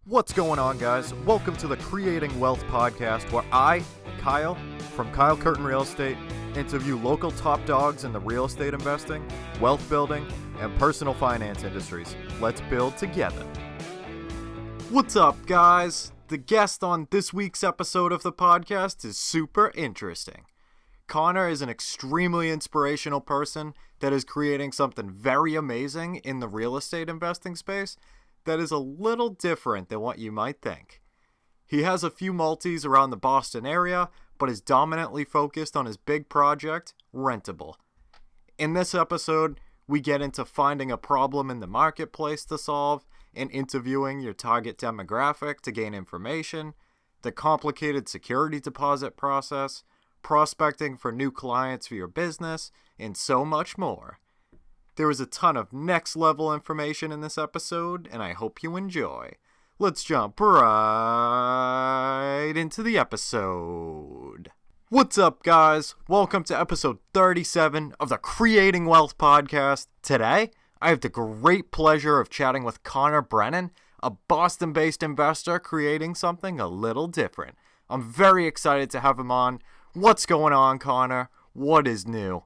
What's going on, guys? Welcome to the Creating Wealth Podcast, where I, Kyle, from Curtin Real Estate, interview local top dogs in the real estate investing, wealth building, and personal finance industries. Let's build together. What's up, guys? The guest on this week's episode of the podcast is super interesting. Conor is an extremely inspirational person that is creating something very amazing in the real estate investing space that is a little different than what you might think. He has a few multis around the Boston area, but is dominantly focused on his big project, Rentable. In this episode, we get into finding a problem in the marketplace to solve and interviewing your target demographic to gain information, the complicated security deposit process, prospecting for new clients for your business, and so much more. There is a ton of next level information in this episode, and I hope you enjoy. Let's jump right into the episode. What's up, guys? Welcome to episode 37 of the Creating Wealth Podcast. Today, I have the great pleasure of chatting with Conor Brennan, a Boston-based investor creating something a little different. I'm very excited to have him on. What's going on, Conor? What is new?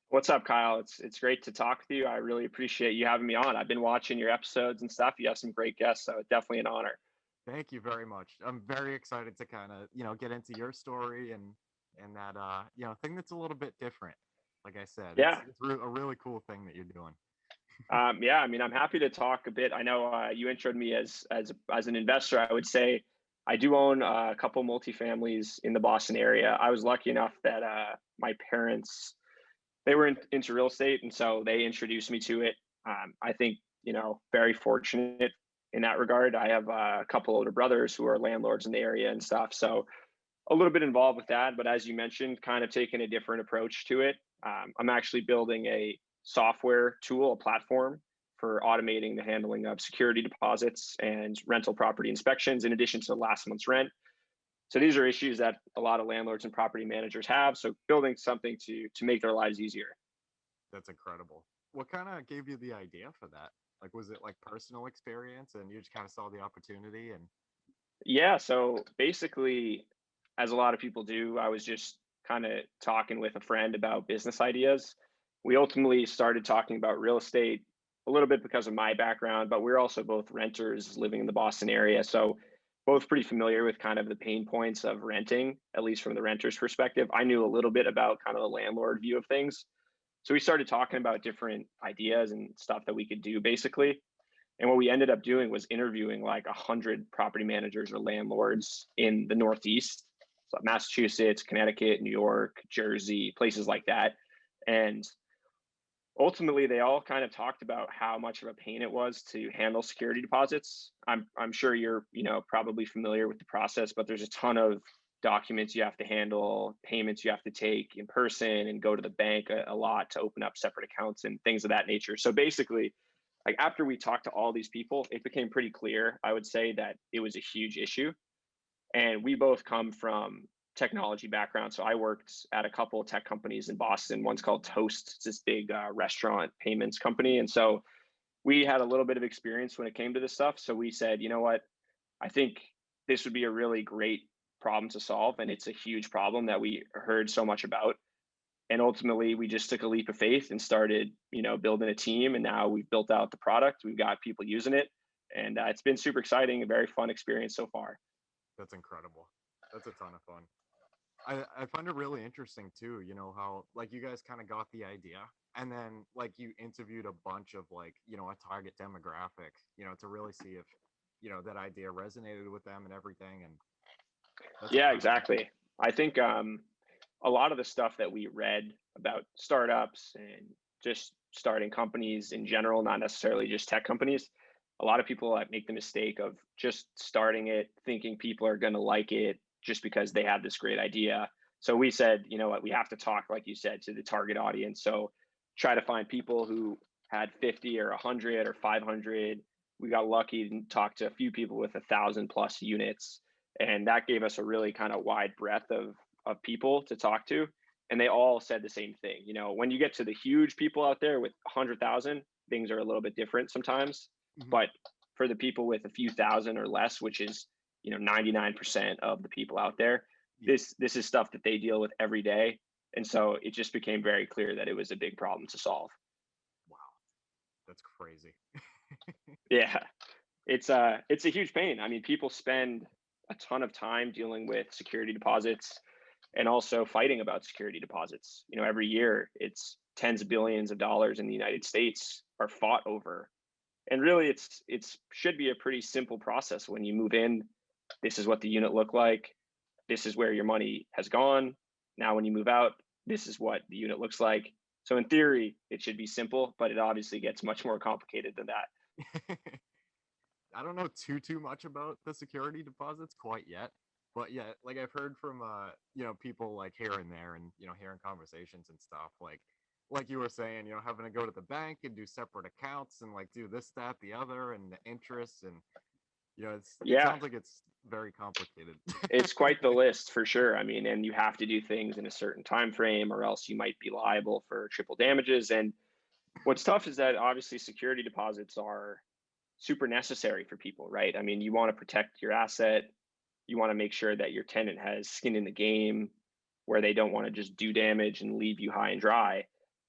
What's up, Kyle? It's great to talk with you. I really appreciate you having me on. I've been watching your episodes and stuff. You have some great guests, so it's definitely an honor. Thank you very much. I'm very excited to kind of, get into your story and that, thing that's a little bit different. Like I said, Yeah. It's a really cool thing that you're doing. Yeah, I mean, I'm happy to talk a bit. I know you introed me as an investor. I would say I do own a couple multifamilies in the Boston area. I was lucky enough that my parents, they were into real estate, and so they introduced me to it. I think, very fortunate in that regard. I have a couple older brothers who are landlords in the area and stuff, so a little bit involved with that. But as you mentioned, kind of taking a different approach to it. I'm actually building a software tool, a platform for automating the handling of security deposits and rental property inspections, in addition to last month's rent. So these are issues that a lot of landlords and property managers have. So building something to make their lives easier. That's incredible. What kind of gave you the idea for that? Like, was it like personal experience and you just kind of saw the opportunity? And Yeah. So basically, as a lot of people do, I was just kind of talking with a friend about business ideas. We ultimately started talking about real estate a little bit because of my background, but we're also both renters living in the Boston area. So both pretty familiar with kind of the pain points of renting, at least from the renter's perspective. I knew a little bit about kind of the landlord view of things. So we started talking about different ideas and stuff that we could do basically. And what we ended up doing was interviewing like 100 property managers or landlords in the Northeast, so Massachusetts, Connecticut, New York, Jersey, places like that. And ultimately, they all kind of talked about how much of a pain it was to handle security deposits. I'm sure you're, probably familiar with the process, but there's a ton of documents you have to handle, payments you have to take in person, and go to the bank a lot to open up separate accounts and things of that nature. So basically, like after we talked to all these people, it became pretty clear, I would say, that it was a huge issue. And we both come from technology background. So I worked at a couple of tech companies in Boston. One's called Toast. It's this big restaurant payments company. And so we had a little bit of experience when it came to this stuff. So we said, you know what, I think this would be a really great problem to solve. And it's a huge problem that we heard so much about. And ultimately, we just took a leap of faith and started, building a team. And now we've built out the product. We've got people using it. And it's been super exciting, a very fun experience so far. that's incredible. That's a ton of fun. I find it really interesting too, how like you guys kind of got the idea and then like you interviewed a bunch of like, a target demographic, to really see if, that idea resonated with them and everything. And Yeah, exactly. I think a lot of the stuff that we read about startups and just starting companies in general, not necessarily just tech companies, a lot of people make the mistake of just starting it thinking people are going to like it just because they have this great idea. So we said, you know what, we have to talk, like you said, to the target audience. So try to find people who had 50 or 100 or 500. We got lucky and talked to a few people with 1,000 plus units. And that gave us a really kind of wide breadth of people to talk to. And they all said the same thing. When you get to the huge people out there with 100,000, things are a little bit different sometimes. But for the people with a few thousand or less, which is, 99% of the people out there, Yeah. this is stuff that they deal with every day. And so it just became very clear that it was a big problem to solve. Wow, that's crazy. Yeah. It's a huge pain. I mean, people spend a ton of time dealing with security deposits and also fighting about security deposits. Every year it's tens of billions of dollars in the United States are fought over. And really it's should be a pretty simple process. When you move in, this is what the unit looked like. This is where your money has gone. Now when you move out, this is what the unit looks like. So in theory, it should be simple, but it obviously gets much more complicated than that. I don't know too much about the security deposits quite yet, but yeah, like I've heard from people like here and there, and hearing conversations and stuff, like you were saying, having to go to the bank and do separate accounts and like do this, that, the other, and the interest, and it Yeah. sounds like it's very complicated. It's quite the list for sure. I mean, and you have to do things in a certain time frame or else you might be liable for triple damages. And what's tough is that obviously security deposits are super necessary for people, right? I mean, you want to protect your asset. You want to make sure that your tenant has skin in the game where they don't want to just do damage and leave you high and dry.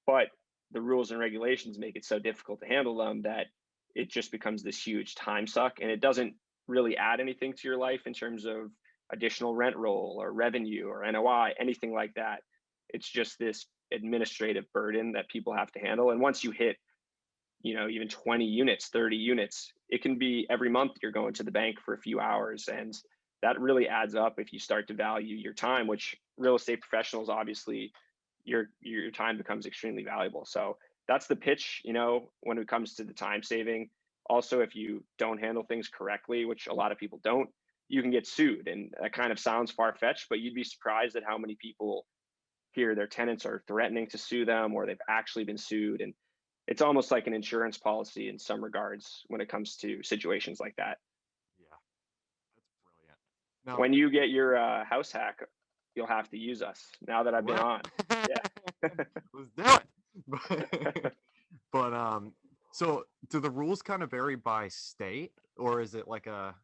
But the rules and regulations make it so difficult to handle them that it just becomes this huge time suck, and it doesn't really add anything to your life in terms of additional rent roll or revenue or NOI, anything like that. It's just this administrative burden that people have to handle. And once you hit, even 20 units, 30 units, it can be every month you're going to the bank for a few hours. And that really adds up if you start to value your time, which real estate professionals, obviously, your time becomes extremely valuable. So that's the pitch, when it comes to the time saving. Also, if you don't handle things correctly, which a lot of people don't, you can get sued. And that kind of sounds far-fetched, but you'd be surprised at how many people hear their tenants are threatening to sue them or they've actually been sued. And it's almost like an insurance policy in some regards when it comes to situations like that. Yeah, that's brilliant. Now, When you get your house hack, you'll have to use us now that I've been on. Yeah. Let's do it. But so do the rules kind of vary by state, or is it like a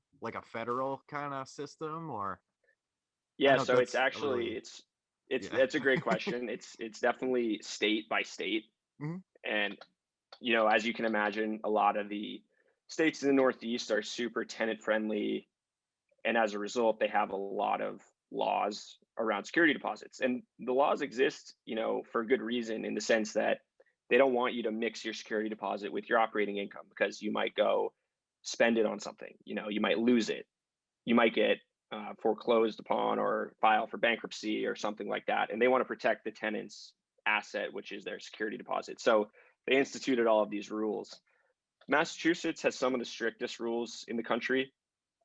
federal kind of system, or I Yeah, know so it's that's a actually really it's yeah. that's a great question. It's definitely state by state. Mhm. And as you can imagine, a lot of the states in the Northeast are super tenant friendly, and as a result, they have a lot of laws around security deposits. And the laws exist, for good reason, in the sense that they don't want you to mix your security deposit with your operating income, because you might go spend it on something. You might lose it. You might get foreclosed upon or file for bankruptcy or something like that. And they want to protect the tenant's asset, which is their security deposit. So they instituted all of these rules. Massachusetts has some of the strictest rules in the country.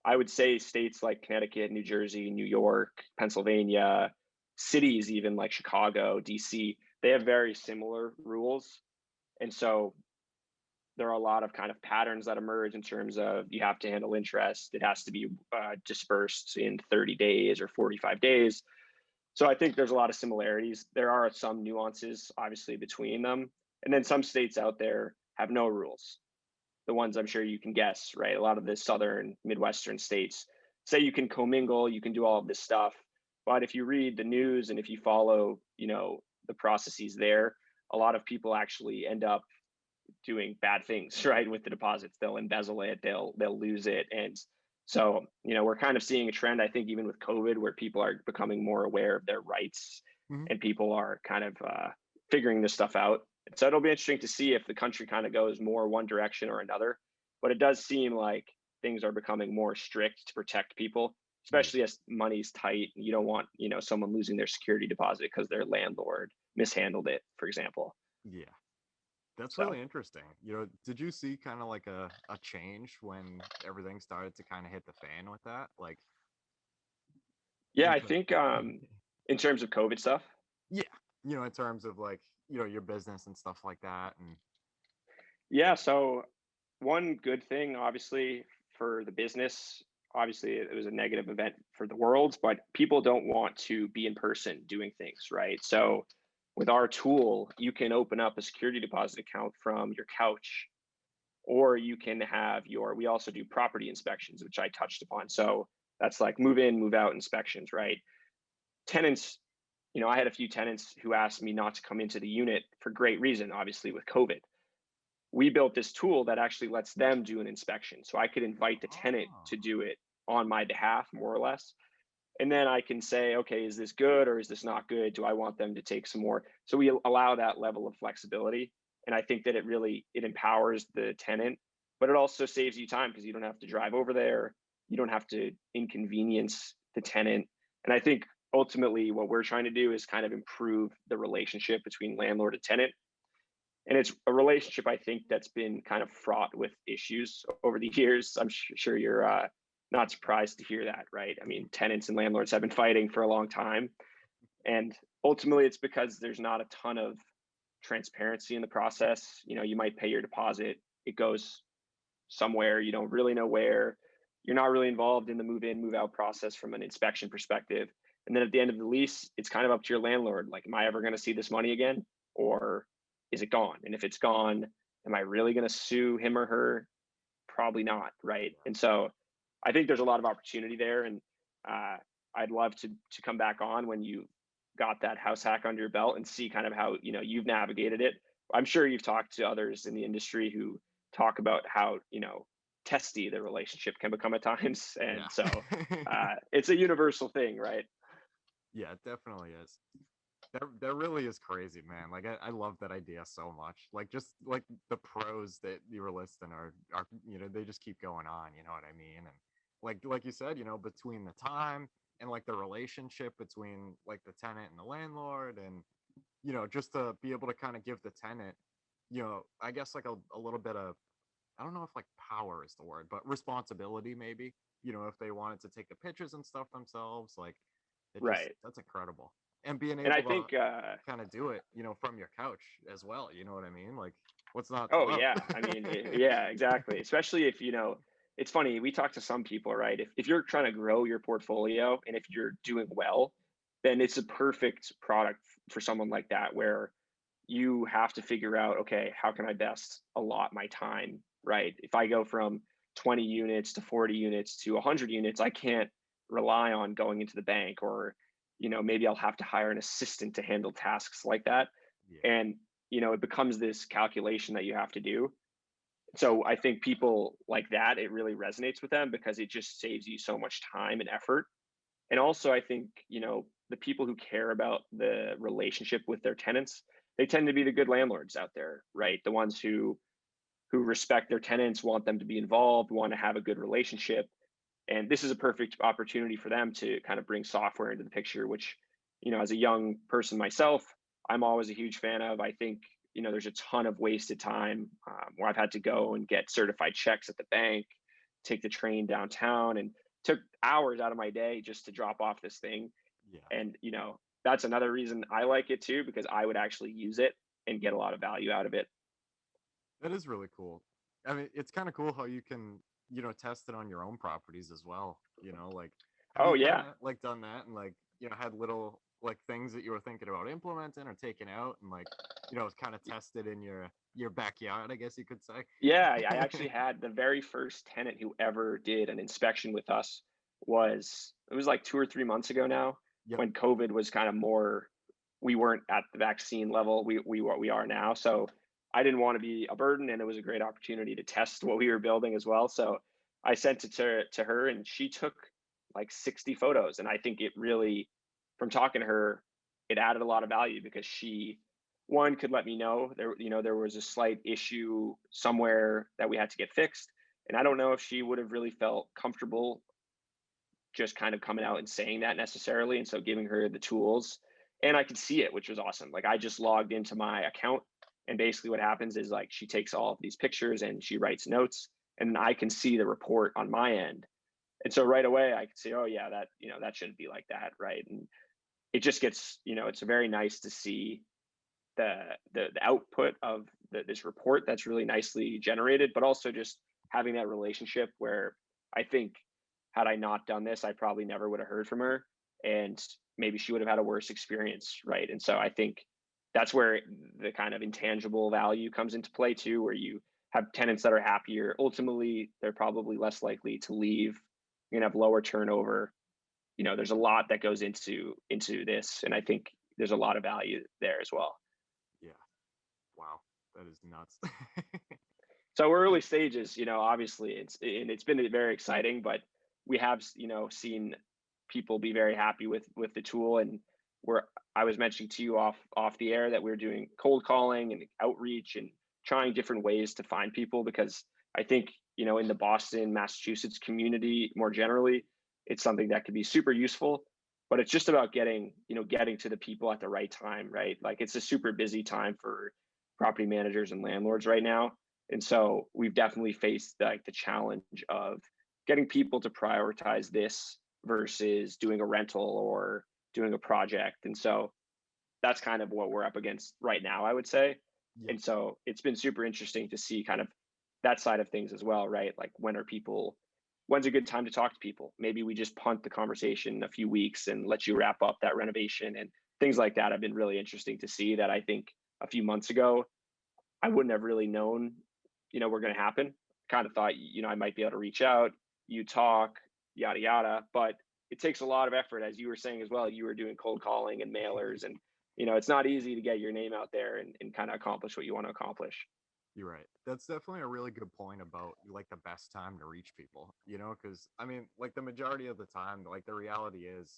I would say states like Connecticut, New Jersey, New York, Pennsylvania, cities even like Chicago, DC, they have very similar rules. And so there are a lot of kind of patterns that emerge in terms of you have to handle interest. It has to be dispersed in 30 days or 45 days. So I think there's a lot of similarities. There are some nuances, obviously, between them. And then some states out there have no rules. The ones I'm sure you can guess, right? A lot of the southern, Midwestern states say you can commingle, you can do all of this stuff. But if you read the news and if you follow, the processes there, a lot of people actually end up doing bad things, right? With the deposits, they'll embezzle it, they'll lose it. And so, we're kind of seeing a trend, I think, even with COVID, where people are becoming more aware of their rights, Mhm. and people are kind of figuring this stuff out. So it'll be interesting to see if the country kind of goes more one direction or another. But it does seem like things are becoming more strict to protect people, Yeah. especially as money's tight. You don't want, someone losing their security deposit because their landlord mishandled it, for example. Yeah. That's So really interesting. Did you see kind of like a change when everything started to kind of hit the fan with that? Like, yeah, in I ter- think in terms of COVID stuff, yeah, in terms of like, your business and stuff like that. And yeah. So one good thing, obviously, for the business, obviously it was a negative event for the world, but people don't want to be in person doing things, right? So with our tool, you can open up a security deposit account from your couch. or you can have we also do property inspections, which I touched upon. So that's like move in, move out inspections, right? Tenants, I had a few tenants who asked me not to come into the unit for great reason, obviously with COVID. We built this tool that actually lets them do an inspection. So I could invite the tenant Oh, to do it on my behalf, more or less. And then I can say, okay, is this good or is this not good? Do I want them to take some more? So we allow that level of flexibility. And I think that it empowers the tenant, but it also saves you time because you don't have to drive over there. You don't have to inconvenience the tenant. And I think ultimately what we're trying to do is kind of improve the relationship between landlord and tenant. And it's a relationship, I think, that's been kind of fraught with issues over the years. I'm sure you're not surprised to hear that, right? I mean, tenants and landlords have been fighting for a long time. And ultimately, it's because there's not a ton of transparency in the process. You might pay your deposit, it goes somewhere, you don't really know where. You're not really involved in the move in, move out process from an inspection perspective. And then at the end of the lease, it's kind of up to your landlord. Like, am I ever going to see this money again? Or is it gone? And if it's gone, am I really going to sue him or her? Probably not, right? And so I think there's a lot of opportunity there. And I'd love to come back on when you got that house hack under your belt and see kind of how you've navigated it. I'm sure you've talked to others in the industry who talk about how testy the relationship can become at times, and yeah. so it's a universal thing, right? Yeah, it definitely is. That really is crazy, man. Like I love that idea so much. Like just like the pros that you were listing are they just keep going on, you know what I mean? And like you said, between the time and like the relationship between like the tenant and the landlord, and just to be able to kind of give the tenant, I guess like a little bit of, I don't know if like power is the word, but responsibility maybe, if they wanted to take the pictures and stuff themselves, like Right. that's incredible. And being And I able to think kind of do it, from your couch as well. You know what I mean? Like, what's not to oh love? yeah, I mean yeah, exactly, especially if it's funny, we talk to some people, right? If you're trying to grow your portfolio and if you're doing well, then it's a perfect product for someone like that, where you have to figure out, okay, how can I best allot my time, right? If I go from 20 units to 40 units to 100 units, I can't rely on going into the bank, or maybe I'll have to hire an assistant to handle tasks like that. Yeah, And it becomes this calculation that you have to do. So I think people like that, it really resonates with them because it just saves you so much time and effort. And also, I think, the people who care about the relationship with their tenants, they tend to be the good landlords out there, right? The ones who respect their tenants, want them to be involved, want to have a good relationship. And this is a perfect opportunity for them to kind of bring software into the picture, which, as a young person myself, I'm always a huge fan of. I think, there's a ton of wasted time where I've had to go and get certified checks at the bank, take the train downtown, and took hours out of my day just to drop off this thing. yeah, And, that's another reason I like it too, because I would actually use it and get a lot of value out of it. that is really cool. I mean, it's kind of cool how you can, test it on your own properties as well. Like, have Oh you kind yeah. of like done that and like, had little like things that you were thinking about implementing or taking out and like, kind of tested in your backyard, I guess you could say. Yeah, I actually had the very first tenant who ever did an inspection with us it was like 2 or 3 months ago now, Yep. when COVID was kind of more, we weren't at the vaccine level we are now. So I didn't want to be a burden, and it was a great opportunity to test what we were building as well. So I sent it to her, and she took like 60 photos. And I think it really, from talking to her, it added a lot of value because she, one, could let me know there was a slight issue somewhere that we had to get fixed. And I don't know if she would have really felt comfortable just kind of coming out and saying that necessarily. And so giving her the tools, and I could see it, which was awesome. Like, I just logged into my account, and basically what happens is, like, she takes all of these pictures and she writes notes, and I can see the report on my end. And so right away I could say, oh yeah, that shouldn't be like that, right? And it just gets, it's very nice to see the output of this report that's really nicely generated, but also just having that relationship where I think, had I not done this, I probably never would have heard from her, and maybe she would have had a worse experience, right? And so I think that's where the kind of intangible value comes into play too, where you have tenants that are happier. Ultimately, they're probably less likely to leave. You're gonna have lower turnover. There's a lot that goes into this, and I think there's a lot of value there as well. Yeah. Wow. That is nuts. So we're early stages, obviously it's been very exciting, but we have, seen people be very happy with the tool. And I was mentioning to you off the air that we're doing cold calling and outreach and trying different ways to find people, because I think, in the Boston, Massachusetts community more generally, it's something that could be super useful, but it's just about getting to the people at the right time, right? Like, it's a super busy time for property managers and landlords right now. And so we've definitely faced like the challenge of getting people to prioritize this versus doing a rental or doing a project. And so that's kind of what we're up against right now, I would say. Yeah. And so it's been super interesting to see kind of that side of things as well, right? Like, when's a good time to talk to people? Maybe we just punt the conversation a few weeks and let you wrap up that renovation, and things like that have been really interesting to see, that I think a few months ago I wouldn't have really known, were going to happen. Kind of thought, I might be able to reach out, you talk, yada, yada. But it takes a lot of effort, as you were saying as well. You were doing cold calling and mailers, and, it's not easy to get your name out there and kind of accomplish what you want to accomplish. You're right. That's definitely a really good point about like the best time to reach people, because I mean, like the majority of the time, like the reality is,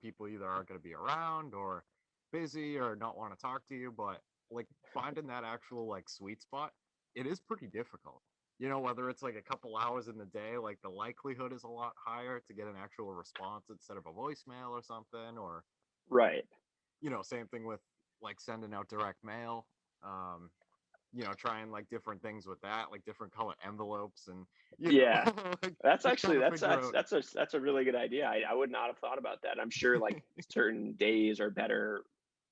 people either aren't going to be around or busy or not want to talk to you. But like finding that actual like sweet spot, it is pretty difficult. Whether it's like a couple hours in the day, like the likelihood is a lot higher to get an actual response instead of a voicemail or something, or, Right. same thing with like sending out direct mail. Um, trying like different things with that, like different color envelopes and Yeah. like That's just trying actually to that's figure that's out that's a really good idea. I would not have thought about that. I'm sure like certain days are better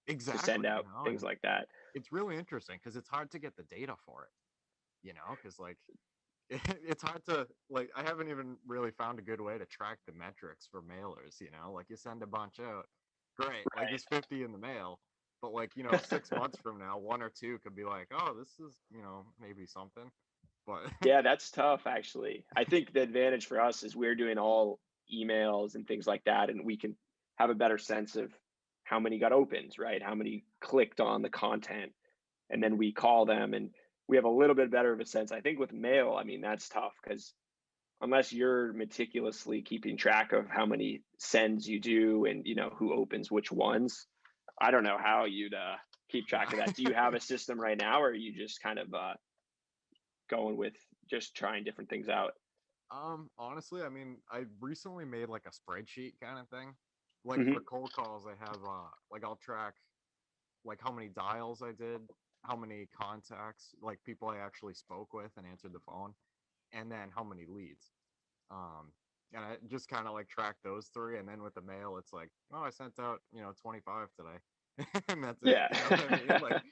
to send exactly, out things and like that. it's really interesting because it's hard to get the data for it, because like it's hard to like I haven't even really found a good way to track the metrics for mailers, like you send a bunch out, great, like there's 50 in the mail, but like 6 months from now, one or two could be like, oh, this is maybe something, but Yeah, that's tough actually. I think the advantage for us is we're doing all emails and things like that, and we can have a better sense of how many got opens, right? How many clicked on the content, and then we call them, and we have a little bit better of a sense. I think with mail, I mean, that's tough because unless you're meticulously keeping track of how many sends you do and who opens which ones, I don't know how you'd keep track of that. Do you have a system right now, or are you just kind of going with just trying different things out? Honestly, I mean, I recently made like a spreadsheet kind of thing. Like for Hmm. cold calls, I have like I'll track like how many dials I did, how many contacts, like people I actually spoke with and answered the phone, and then how many leads. Um, and I just kind of like track those three, and then with the mail, it's like, oh, I sent out 25 today, and that's it. Yeah. You know what I mean? Like,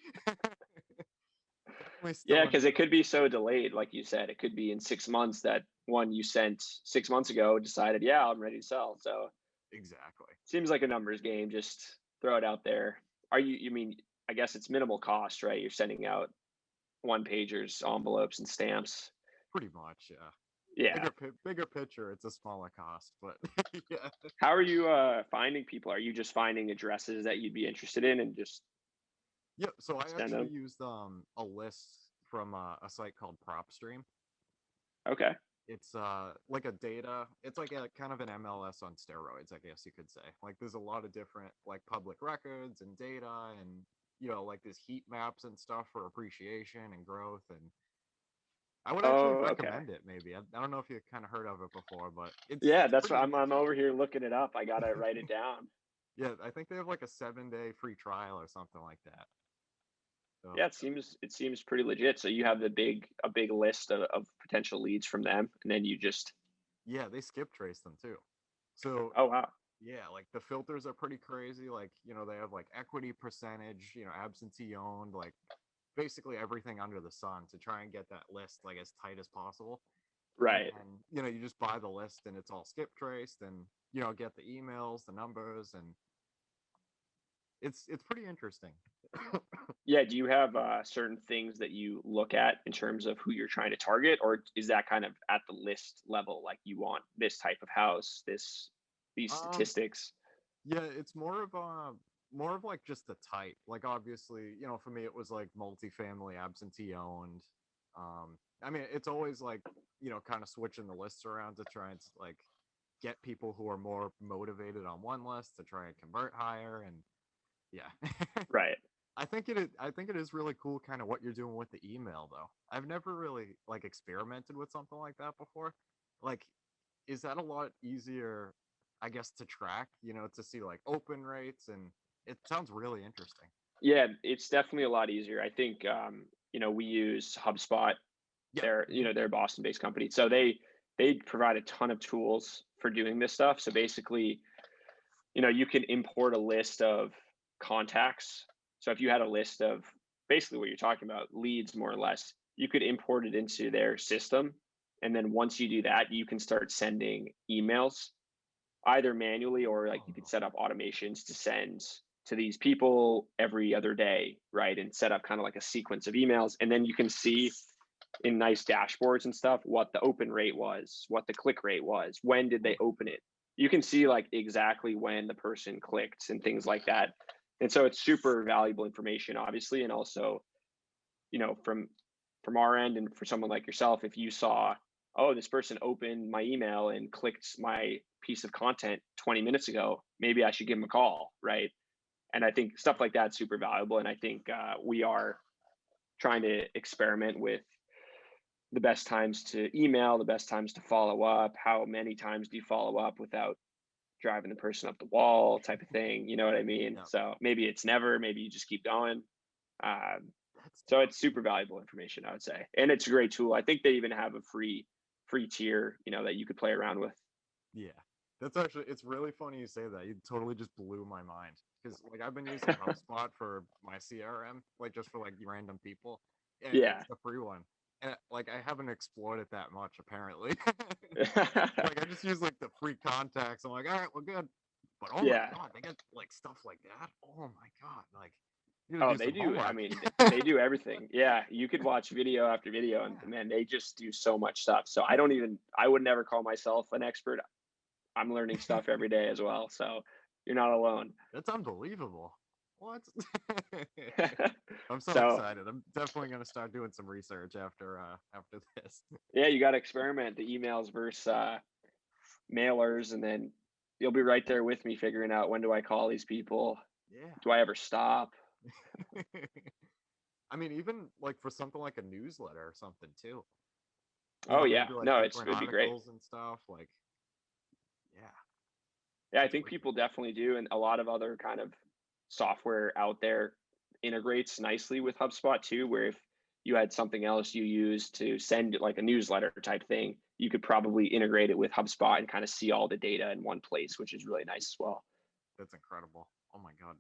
definitely Yeah, still because ended it up. could be so delayed, like you said. It could be in 6 months that one you sent 6 months ago decided, yeah, I'm ready to sell. So Exactly. seems like a numbers game. Just throw it out there. You mean, I guess it's minimal cost, right? You're sending out one pagers, envelopes, and stamps. Pretty much, yeah. Yeah. Bigger picture, it's a smaller cost, but yeah. How are you finding people? Are you just finding addresses that you'd be interested in and just Yeah, so I send actually them? used a list from a site called PropStream. Okay. It's like a data, it's like a kind of an MLS on steroids, I guess you could say. Like there's a lot of different like public records and data and like there's heat maps and stuff for appreciation and growth, and I would actually Oh, okay. recommend it maybe. I don't know if you kind of heard of it before, but Yeah, it's that's what pretty I'm interesting. over here looking it up. I gotta write it down. Yeah, I think they have like a 7-day free trial or something like that. So Yeah, it seems pretty legit. So you have a big list of potential leads from them, and then you just yeah, they skip trace them too. So oh wow. yeah, like the filters are pretty crazy. Like, they have like equity percentage, absentee owned, like basically everything under the sun to try and get that list like as tight as possible. And Right. then, you just buy the list and it's all skip traced and, get the emails, the numbers, and it's pretty interesting. Yeah. Do you have certain things that you look at in terms of who you're trying to target, or is that kind of at the list level? Like you want this type of house, these Um, statistics. yeah, it's more of like just the type. Like obviously, for me it was like multifamily, absentee owned. I mean, it's always like, kind of switching the lists around to try and like get people who are more motivated on one list to try and convert higher. And yeah. Right. I think it is really cool kind of what you're doing with the email though. I've never really like experimented with something like that before. Like, is that a lot easier, I guess, to track, to see like open rates, and it sounds really interesting. Yeah, it's definitely a lot easier. I think we use HubSpot. Yeah. They're a Boston-based company. So they provide a ton of tools for doing this stuff. So basically, you can import a list of contacts. So if you had a list of basically what you're talking about, leads more or less, you could import it into their system. And then once you do that, you can start sending emails either manually or like you could Oh, set up automations to send to these people every other day, right? And set up kind of like a sequence of emails. And then you can see in nice dashboards and stuff what the open rate was, what the click rate was, when did they open it. You can see like exactly when the person clicked and things like that. And so it's super valuable information, obviously. And also, from our end and for someone like yourself, if you saw, oh, this person opened my email and clicked my piece of content 20 minutes ago, maybe I should give them a call, right? And I think stuff like that's super valuable. And I think we are trying to experiment with the best times to email, the best times to follow up, how many times do you follow up without driving the person up the wall type of thing. You know what I mean? yeah. So maybe it's never, maybe you just keep going. Um, That's so it's super valuable information, I would say. And it's a great tool. I think they even have a free tier, that you could play around with. Yeah. It's really funny you say that. You totally just blew my mind. Because like I've been using HubSpot for my CRM, like just for like random people. And Yeah. it's the free one. And like I haven't exploited that much apparently. Like I just use like the free contacts. I'm like, all right, we're good. But oh my Yeah. god, they get like stuff like that. Oh my god, like you gotta Oh, do they some do. I homework. mean, they do everything. Yeah. You could watch video after video and Yeah, man, they just do so much stuff. So I would never call myself an expert. I'm learning stuff every day as well. So you're not alone. that's unbelievable. What? I'm so So excited. I'm definitely gonna start doing some research after this. yeah, you got to experiment the emails versus mailers, and then you'll be right there with me figuring out when do I call these people? Yeah. Do I ever stop? I mean, even like for something like a newsletter or something too. Oh yeah, Maybe like no, different it'd be great. articles and stuff. Like, yeah, Yeah, I that's think wicked. people definitely do, and a lot of other kind of software out there integrates nicely with HubSpot too. Where if you had something else you use to send like a newsletter type thing, you could probably integrate it with HubSpot and kind of see all the data in one place, which is really nice as well. That's incredible. Oh my god.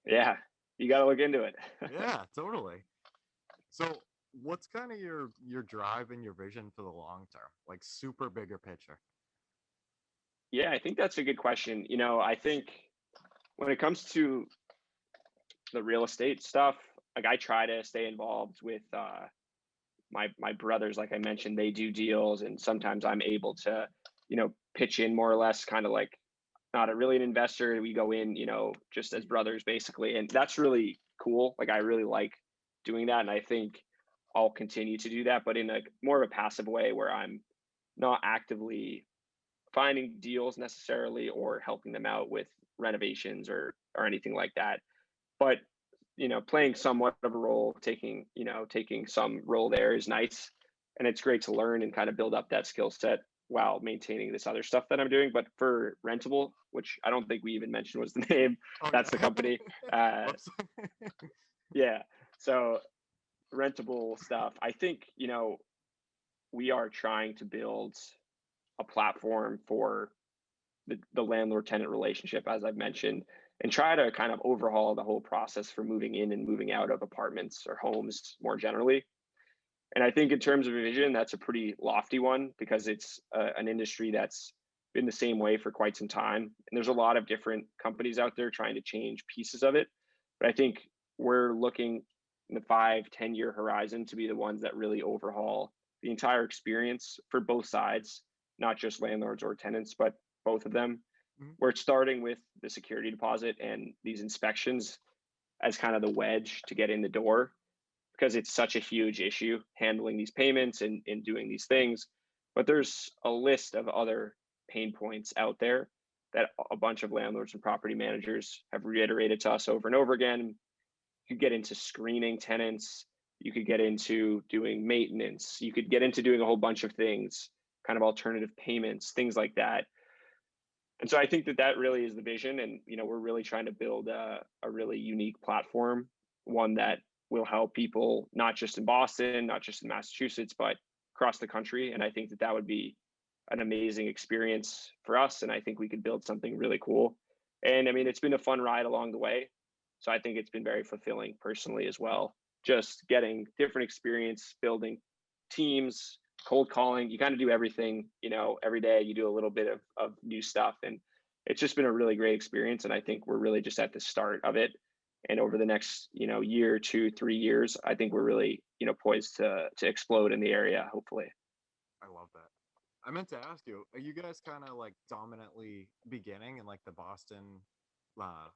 Yeah, you got to look into it. Yeah, totally. So, what's kind of your drive and your vision for the long term? Like super bigger picture. Yeah, I think that's a good question. I think when it comes to the real estate stuff, like I try to stay involved with my brothers. Like I mentioned, they do deals, and sometimes I'm able to, pitch in more or less, kind of like not really an investor. We go in, just as brothers basically, and that's really cool. Like I really like doing that, and I think I'll continue to do that, but in a more of a passive way where I'm not actively finding deals necessarily or helping them out with renovations or anything like that. But playing somewhat of a role, taking some role there is nice, and it's great to learn and kind of build up that skill set while maintaining this other stuff that I'm doing. But for Rentable, which I don't think we even mentioned was the name, Oh that's the yeah. company. Uh, Whoops. yeah, so Rentable stuff. I think we are trying to build a platform for the landlord tenant relationship, as I've mentioned, and try to kind of overhaul the whole process for moving in and moving out of apartments or homes more generally. And I think in terms of a vision, that's a pretty lofty one because it's an industry that's been the same way for quite some time. And there's a lot of different companies out there trying to change pieces of it. But I think we're looking in the 5-10 year horizon to be the ones that really overhaul the entire experience for both sides, not just landlords or tenants, but both of them. Mhm. We're starting with the security deposit and these inspections as kind of the wedge to get in the door, because it's such a huge issue handling these payments and doing these things. But there's a list of other pain points out there that a bunch of landlords and property managers have reiterated to us over and over again. You could get into screening tenants, you could get into doing maintenance, you could get into doing a whole bunch of things, kind of alternative payments, things like that. And so I think that that really is the vision. And, we're really trying to build a really unique platform, one that will help people, not just in Boston, not just in Massachusetts, but across the country. And I think that that would be an amazing experience for us. And I think we could build something really cool. And I mean, it's been a fun ride along the way. So I think it's been very fulfilling personally as well. Just getting different experience, building teams, cold calling. You kind of do everything, every day you do a little bit of new stuff. And it's just been a really great experience. And I think we're really just at the start of it. And over the next, year, 2-3 years, I think we're really, poised to explode in the area, hopefully. I love that. I meant to ask you, are you guys kind of like dominantly beginning in like the Boston,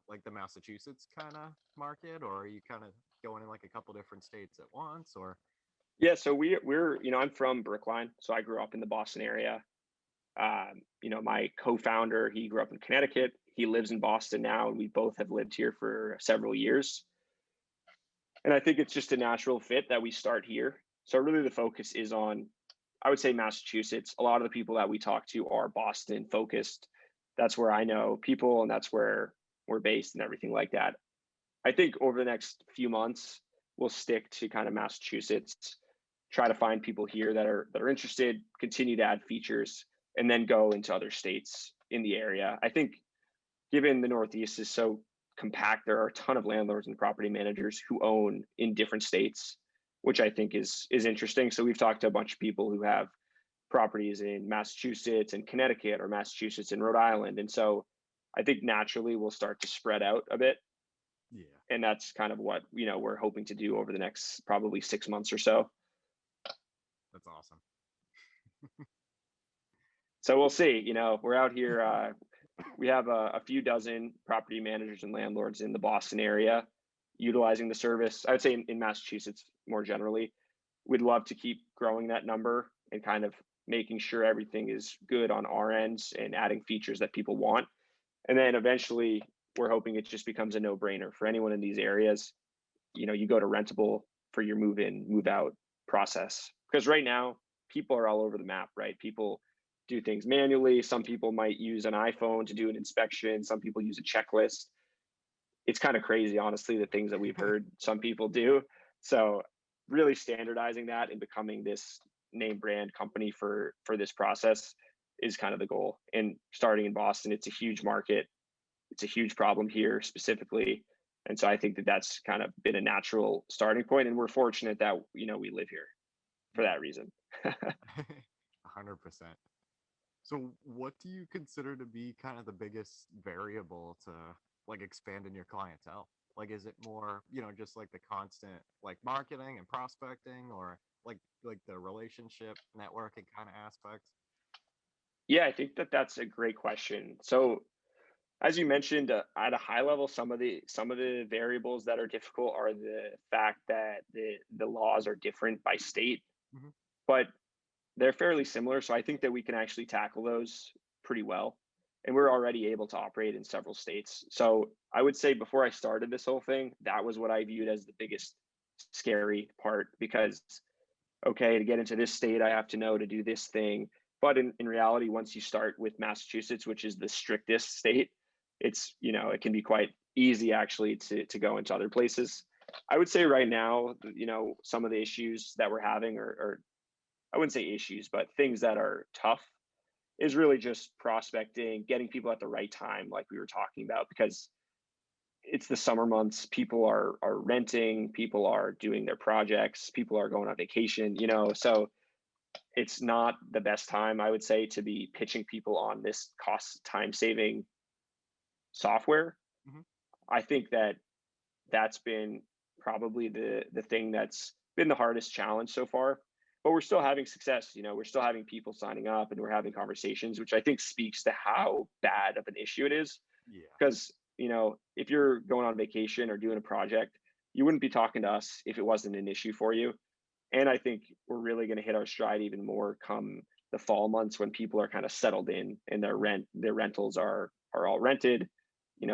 like the Massachusetts kind of market, or are you kind of going in like a couple different states at once, or? Yeah, so we're I'm from Brookline, so I grew up in the Boston area. My co-founder, he grew up in Connecticut. He lives in Boston now, and we both have lived here for several years. And I think it's just a natural fit that we start here. So really the focus is on, I would say, Massachusetts. A lot of the people that we talk to are Boston focused. That's where I know people, and that's where we're based and everything like that. I think over the next few months, we'll stick to kind of Massachusetts, try to find people here that are interested, continue to add features, and then go into other states in the area. I think given the Northeast is so compact, there are a ton of landlords and property managers who own in different states, which I think is interesting. So we've talked to a bunch of people who have properties in Massachusetts and Connecticut, or Massachusetts and Rhode Island. And so I think naturally we'll start to spread out a bit. Yeah, And that's kind of what, we're hoping to do over the next probably 6 months or so. that's awesome. So we'll see. We're out here. We have a few dozen property managers and landlords in the Boston area utilizing the service. I would say in Massachusetts more generally. We'd love to keep growing that number and kind of making sure everything is good on our ends and adding features that people want. And then eventually, we're hoping it just becomes a no-brainer for anyone in these areas. You go to Rentable for your move in, move out process. Because right now, people are all over the map, right? People do things manually. Some people might use an iPhone to do an inspection. Some people use a checklist. It's kind of crazy, honestly, the things that we've heard some people do. So really standardizing that and becoming this name brand company for this process is kind of the goal. And starting in Boston, it's a huge market. It's a huge problem here specifically. And so I think that that's kind of been a natural starting point. And we're fortunate that, we live here for that reason. 100%. So what do you consider to be kind of the biggest variable to like expand in your clientele? Like, is it more, just like the constant like marketing and prospecting, or like the relationship networking kind of aspects? Yeah, I think that that's a great question. So as you mentioned, at a high level, some of the variables that are difficult are the fact that the laws are different by state, Hmm. but they're fairly similar. So I think that we can actually tackle those pretty well. And we're already able to operate in several states. So I would say before I started this whole thing, that was what I viewed as the biggest scary part, because okay, to get into this state, I have to know to do this thing. But in reality, once you start with Massachusetts, which is the strictest state, it can be quite easy actually to go into other places. I would say right now, some of the issues that we're having, or I wouldn't say issues, but things that are tough, is really just prospecting, getting people at the right time, like we were talking about, because it's the summer months. People are renting, people are doing their projects, people are going on vacation, so it's not the best time, I would say, to be pitching people on this cost time saving software. Hmm. I think that that's been probably the thing that's been the hardest challenge so far. But we're still having success. We're still having people signing up and we're having conversations, which I think speaks to how bad of an issue it is. Yeah. Because, if you're going on vacation or doing a project, you wouldn't be talking to us if it wasn't an issue for you. And I think we're really going to hit our stride even more come the fall months when people are kind of settled in and their rentals are all rented.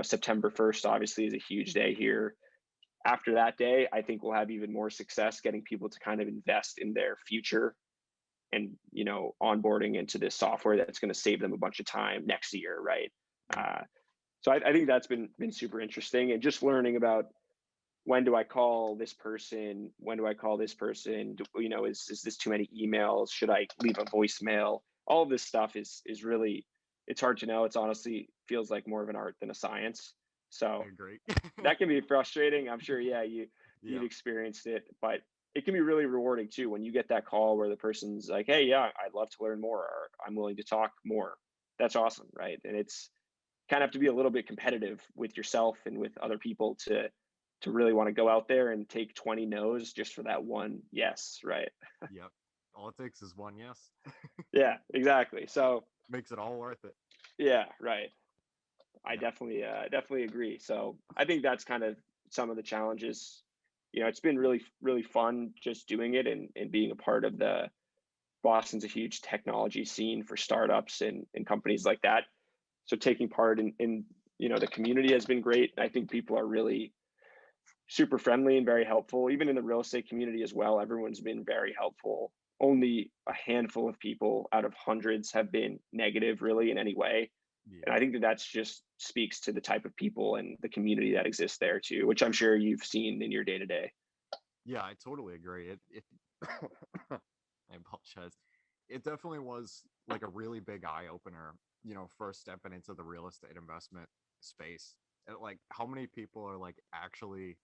September 1st obviously is a huge day here. After that day, I think we'll have even more success getting people to kind of invest in their future and onboarding into this software that's going to save them a bunch of time next year, right? So I think that's been super interesting, and just learning about when do I call this person? When do I call this person? Is this too many emails? Should I leave a voicemail? All of this stuff is really, it's hard to know. It's honestly feels like more of an art than a science. So I agree. that can be frustrating. I'm sure, yeah, you've Yeah. experienced it, but it can be really rewarding too when you get that call where the person's like, "Hey, yeah, I'd love to learn more, or I'm willing to talk more." That's awesome, right? And it's kind of have to be a little bit competitive with yourself and with other people to really want to go out there and take 20 no's just for that one yes, right? Yep. All it takes is one yes. Yeah, exactly. So Makes it all worth it. yeah, right. I Yeah. definitely agree. So I think that's kind of some of the challenges. It's been really, really fun just doing it and being a part of the Boston's a huge technology scene for startups and companies like that. So taking part in the community has been great. I think people are really super friendly and very helpful, even in the real estate community as well. Everyone's been very helpful. Only a handful of people out of hundreds have been negative really in any way. And Yeah. I think that that's just speaks to the type of people and the community that exists there too, which I'm sure you've seen in your day to day. Yeah, I totally agree. It I apologize. It definitely was like a really big eye opener, first stepping into the real estate investment space. And like how many people are like actually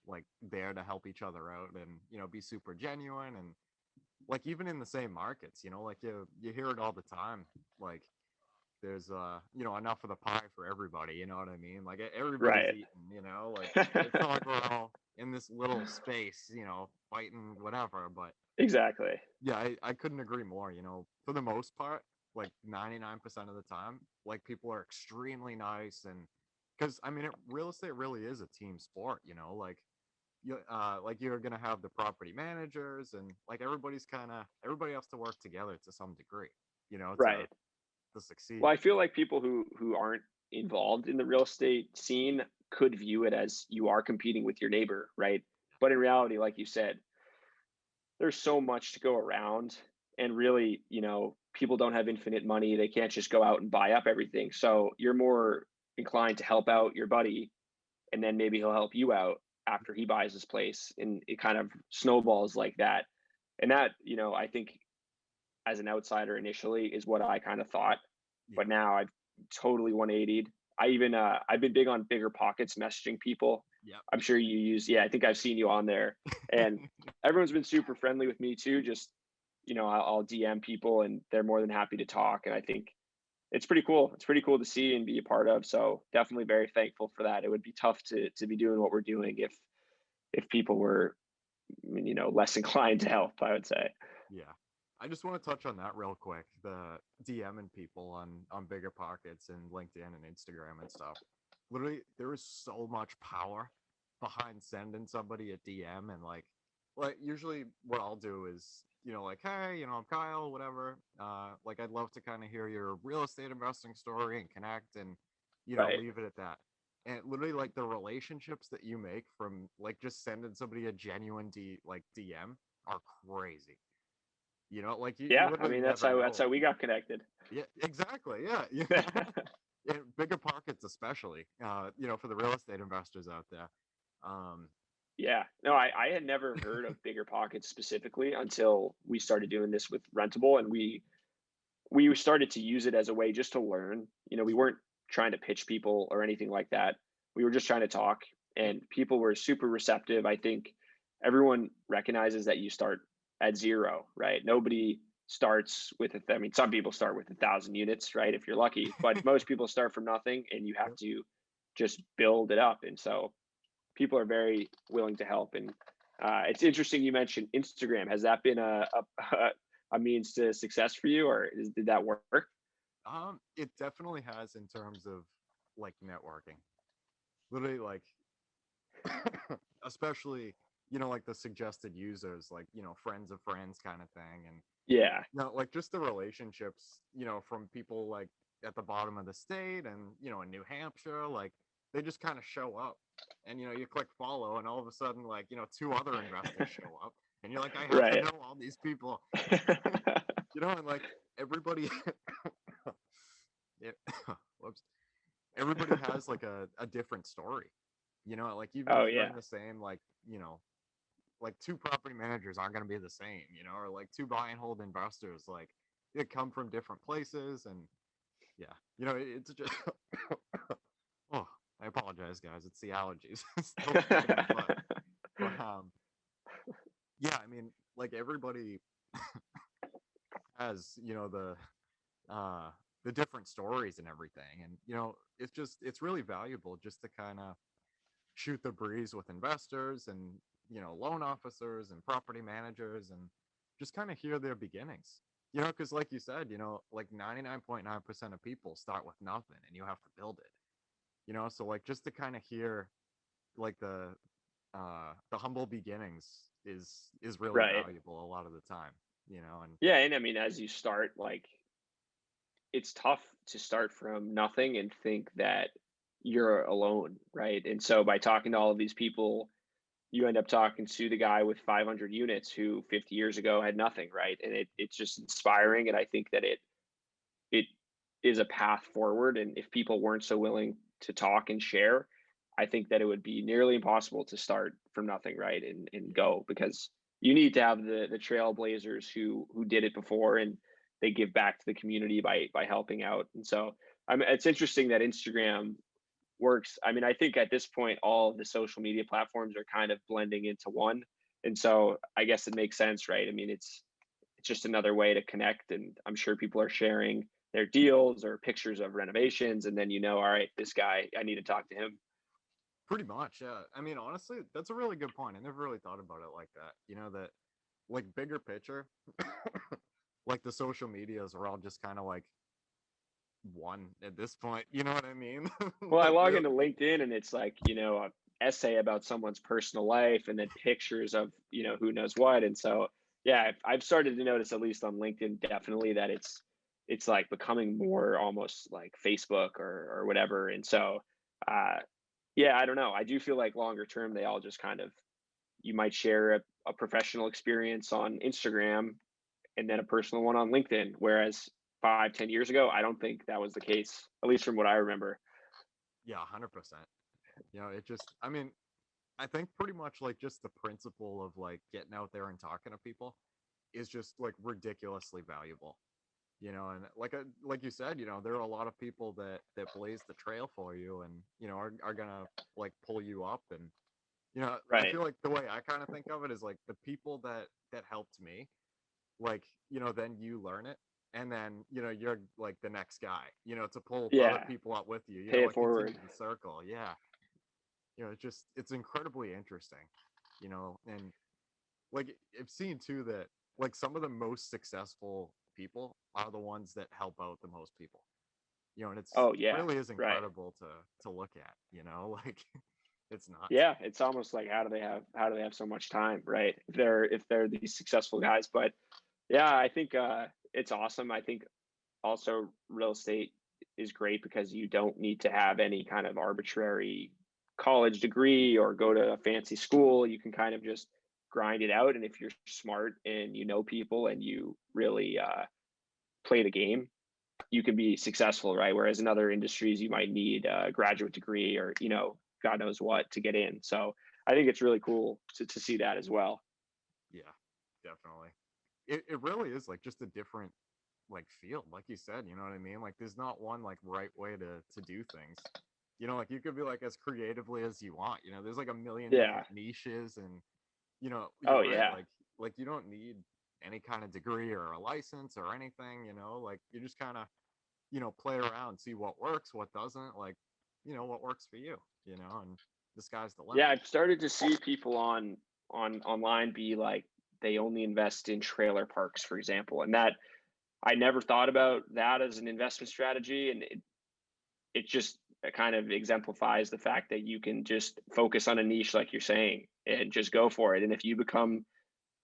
like there to help each other out and, be super genuine, and like even in the same markets, like you hear it all the time. Like there's enough of the pie for everybody, you know what I mean? Like everybody's Right. eating, like it's not like we're all in this little space, fighting whatever. But Exactly. yeah, I couldn't agree more. For the most part, like 99% of the time, like people are extremely nice. And because I mean real estate really is a team sport, like you're gonna have the property managers, and like everybody has to work together to some degree, to Right. succeed. Well, I feel like people who aren't involved in the real estate scene could view it as you are competing with your neighbor, right? But in reality, like you said, there's so much to go around, and really, people don't have infinite money. They can't just go out and buy up everything. So you're more inclined to help out your buddy, and then maybe he'll help you out after he buys his place, and it kind of snowballs like that. And that, I think as an outsider initially is what I kind of thought, Yeah. but now I've totally 180'd. I've been big on Biggerpockets messaging people. Yep. I'm sure you use, yeah, I think I've seen you on there, and everyone's been super friendly with me too. Just, I'll DM people and they're more than happy to talk. And I think it's pretty cool. It's pretty cool to see and be a part of. So definitely very thankful for that. It would be tough to be doing what we're doing if people were, less inclined to help, I would say. Yeah. I just want to touch on that real quick. The DMing people on Biggerpockets and LinkedIn and Instagram and stuff. Literally, there is so much power behind sending somebody a DM, and like usually what I'll do is, like, hey, I'm Kyle, whatever. Like I'd love to kind of hear your real estate investing story and connect, and Right. leave it at that. And literally, like the relationships that you make from like just sending somebody a genuine DM are crazy. Like you Yeah. I literally mean, that's never how, know. we got connected. Yeah, exactly. Yeah. And Biggerpockets especially, for the real estate investors out there. Um, Yeah. No, I had never heard of Biggerpockets specifically until we started doing this with Rentable, and we started to use it as a way just to learn. We weren't trying to pitch people or anything like that. We were just trying to talk, and people were super receptive. I think everyone recognizes that you start at zero, right? Nobody starts with I mean, some people start with 1,000 units, right? If you're lucky, but most people start from nothing, and you have Yep. to just build it up. And so people are very willing to help. And it's interesting you mentioned Instagram. Has that been a means to success for you, or did that work? It definitely has in terms of like networking. Literally, like, especially, like the suggested users, like, friends of friends kind of thing. And, Yeah, like just the relationships, from people like at the bottom of the state and, in New Hampshire, like they just kind of show up and, you click follow and all of a sudden, like, two other investors show up and you're like, I have to right. know all these people, and like everybody, it, whoops, everybody has like a different story, like even Oh if you're yeah, in the same, like, like two property managers aren't going to be the same, or like two buy and hold investors, like they come from different places. And yeah, it's just, oh, I apologize, guys. It's the allergies. Still fighting, but yeah, I mean, like everybody has, uh, the different stories and everything. And, it's really valuable just to kind of shoot the breeze with investors and, loan officers and property managers and just kind of hear their beginnings. Because like you said, like 99.9% of people start with nothing and you have to build it. So like just to kind of hear like the humble beginnings is really right. valuable a lot of the time, and Yeah, and I mean, as you start, like, it's tough to start from nothing and think that you're alone, right? And so by talking to all of these people, you end up talking to the guy with 500 units who 50 years ago had nothing, right? And it's just inspiring, and I think that it is a path forward. And if people weren't so willing to talk and share, I think that it would be nearly impossible to start from nothing, right? And yeah, go, because you need to have the trailblazers who did it before, and they give back to the community by helping out. And so it's interesting that Instagram works. I mean, I think at this point all of the social media platforms are kind of blending into one. And so I guess it makes sense, right? I mean, it's just another way to connect, and I'm sure people are sharing their deals or pictures of renovations, and then, all right, this guy, I need to talk to him. pretty much. Yeah, I mean, honestly, that's a really good point. I never really thought about it like that. That like bigger picture, like the social medias are all just kind of like one at this point. You know what I mean? Well, I Like log real. into LinkedIn, and it's like, a essay about someone's personal life, and then pictures of, who knows what. And so, yeah, I've started to notice, at least on LinkedIn, definitely, that it's like becoming more almost like Facebook or whatever. And so, uh, yeah, I don't know. I do feel like longer term, they all just kind of, you might share a professional experience on Instagram and then a personal one on LinkedIn. Whereas 5, 10 years ago, I don't think that was the case, at least from what I remember. Yeah, 100%. It just, I mean, I think pretty much like just the principle of like getting out there and talking to people is just like ridiculously valuable. And like you said, there are a lot of people that blaze the trail for you and are gonna like pull you up. And I Right. feel like the way I kind of think of it is like the people that helped me, like, then you learn it, and then you're like the next guy, to pull other Yeah. people up with you, Pay it like continue forward. the circle. Yeah. It's incredibly interesting, and like I've seen too that like some of the most successful people are the ones that help out the most people, and Oh it yeah. really is Right. incredible to look at, like it's nuts. Yeah. It's almost like, how do they have so much time, right? If they're these successful guys. But yeah, I think it's awesome. I think also real estate is great because you don't need to have any kind of arbitrary college degree or go to a fancy school. You can kind of just grind it out, and if you're smart and you know people and you really play the game, you can be successful, right? Whereas in other industries, you might need a graduate degree or, God knows what to get in. So I think it's really cool to see that as well. Yeah, definitely. It really is like just a different like field, like you said, you know what I mean? Like there's not one like right way to do things. Like you could be like as creatively as you want. There's like a million Yeah. different niches. And you're Oh right, yeah. like you don't need any kind of degree or a license or anything, like you just kind of, play around, see what works, what doesn't, like, what works for you, and the sky's the limit. Yeah, I've started to see people on online be like they only invest in trailer parks, for example, and that I never thought about that as an investment strategy, and it just kind of exemplifies the fact that you can just focus on a niche, like you're saying, and just go for it. And if you become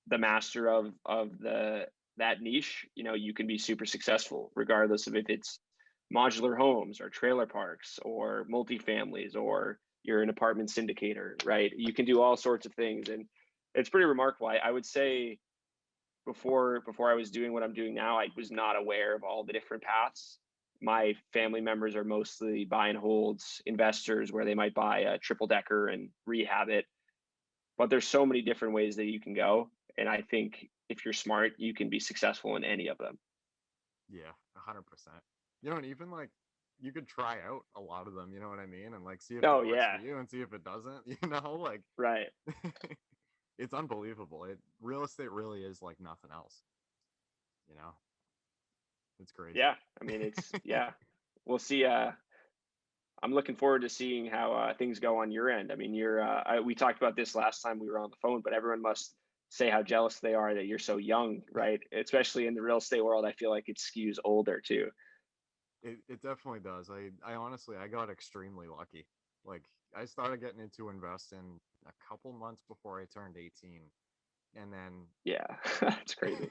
the master of that niche, you can be super successful, regardless of if it's modular homes or trailer parks or multifamilies or you're an apartment syndicator, right? You can do all sorts of things, and it's pretty remarkable. I would say before I was doing what I'm doing now, I was not aware of all the different paths. My family members are mostly buy and holds investors where they might buy a triple decker and rehab it. But there's so many different ways that you can go. And I think if you're smart, you can be successful in any of them. Yeah, 100%. And even like you could try out a lot of them, you know what I mean? And like see if Oh it works yeah. for you and see if it doesn't, like Right. it's unbelievable. Real estate really is like nothing else. It's crazy. Yeah. I mean, yeah. We'll see. I'm looking forward to seeing how things go on your end. I mean, we talked about this last time we were on the phone, but everyone must say how jealous they are that you're so young, right? Especially in the real estate world, I feel like it skews older too. It definitely does. I honestly, I got extremely lucky. Like I started getting into investing a couple months before I turned 18. And then Yeah, that's crazy.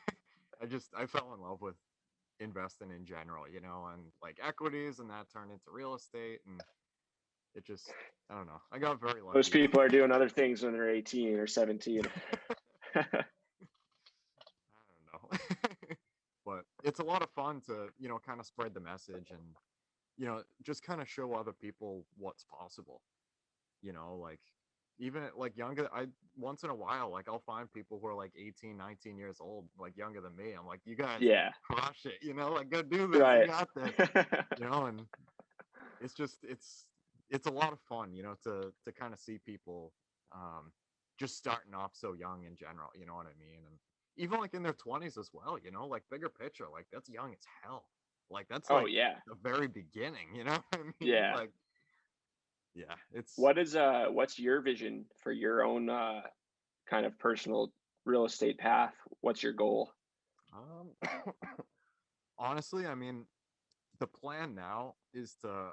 I fell in love with investing in general, and like equities, and that turned into real estate, and it just, I don't know. I got very lucky. Most people are doing other things when they're 18 or 17. I don't know. But it's a lot of fun to, kind of spread the message and, just kind of show other people what's possible. Like even at like younger, I once in a while, like I'll find people who are like 18, 19 years old, like younger than me. I'm like, you guys Yeah. crush it, like go do this. Right. You got this. And it's just it's a lot of fun, to kind of see people just starting off so young in general, you know what I mean? And even like in their 20s as well, like bigger picture, like that's young as hell. Like that's Oh like yeah. the very beginning, you know what I mean? Yeah. Like yeah, it's what's your vision for your own kind of personal real estate path? What's your goal? um honestly, I mean, the plan now is to,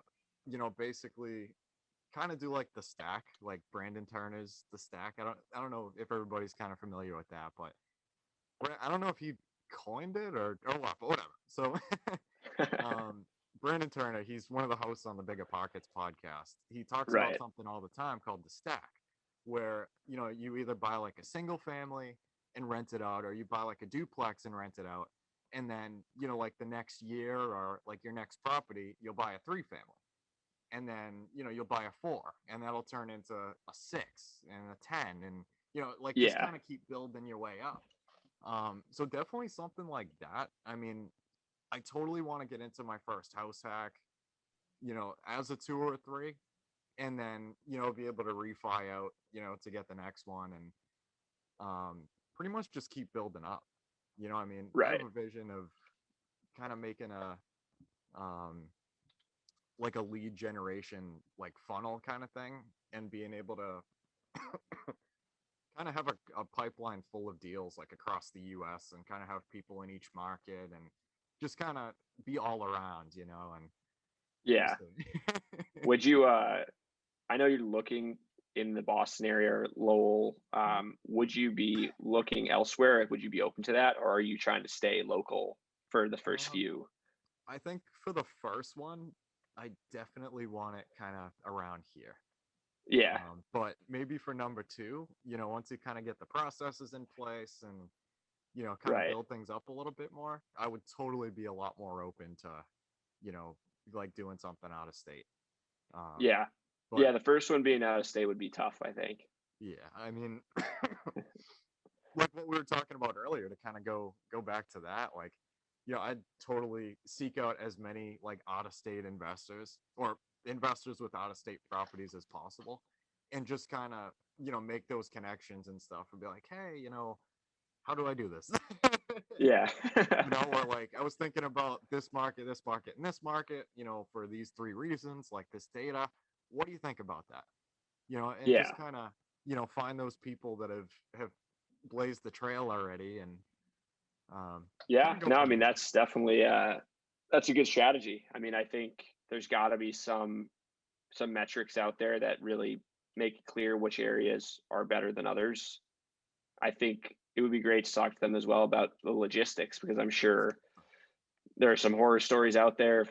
basically kind of do like the stack, like Brandon Turner's The Stack. I don't know if everybody's kind of familiar with that, but I don't know if he coined it or what, but whatever. So Brandon Turner, he's one of the hosts on the Biggerpockets podcast. He talks about Right. something all the time called the stack, where you either buy like a single family and rent it out, or you buy like a duplex and rent it out, and then like the next year or like your next property, you'll buy a 3-family, and then you'll buy a 4, and that'll turn into a 6 and a 10, and like just Yeah. kind of keep building your way up. So definitely something like that. I mean, I totally want to get into my first house hack, as a 2 or a 3, and then, be able to refi out, to get the next one, and pretty much just keep building up. I mean, I have Right. a vision of kind of making a like a lead generation like funnel kind of thing, and being able to kind of have a pipeline full of deals like across the US, and kind of have people in each market, and just kind of be all around, and Yeah. Would you I know you're looking in the Boston area or Lowell. Would you be looking elsewhere? Would you be open to that, or are you trying to stay local for the first few? I think for the first one, I definitely want it kind of around here. Yeah. But maybe for number 2, once you kind of get the processes in place and, kind of Right. build things up a little bit more, I would totally be a lot more open to, like doing something out of state. Yeah. But Yeah. The first one being out of state would be tough, I think. yeah, I mean, like what we were talking about earlier, to kind of go back to that, like, I'd totally seek out as many like out of state investors or investors with out of state properties as possible, and just kind of, make those connections and stuff, and be like, hey, how do I do this? Yeah. Or like I was thinking about this market, this market, and this market, for these three reasons, like this data. What do you think about that? And Yeah. just kind of, find those people that have blazed the trail already and kind Yeah. of go No, I from mean, there. that's definitely that's a good strategy. I mean, I think there's got to be some metrics out there that really make it clear which areas are better than others. I think it would be great to talk to them as well about the logistics, because I'm sure there are some horror stories out there,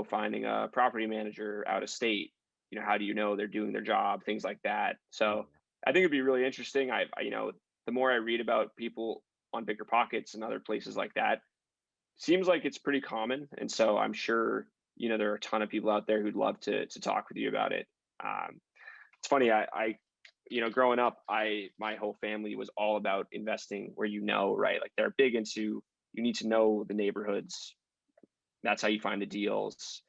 finding a property manager out of state. How do you know they're doing their job, things like that. Oh So I think it'd be really interesting. The more I read about people on Biggerpockets and other places like that, seems like it's pretty common. And so I'm sure, there are a ton of people out there who'd love to talk with you about it. Um, it's funny, growing up, my whole family was all about investing where, right? Like they're big into, you need to know the neighborhoods. That's how you find the deals.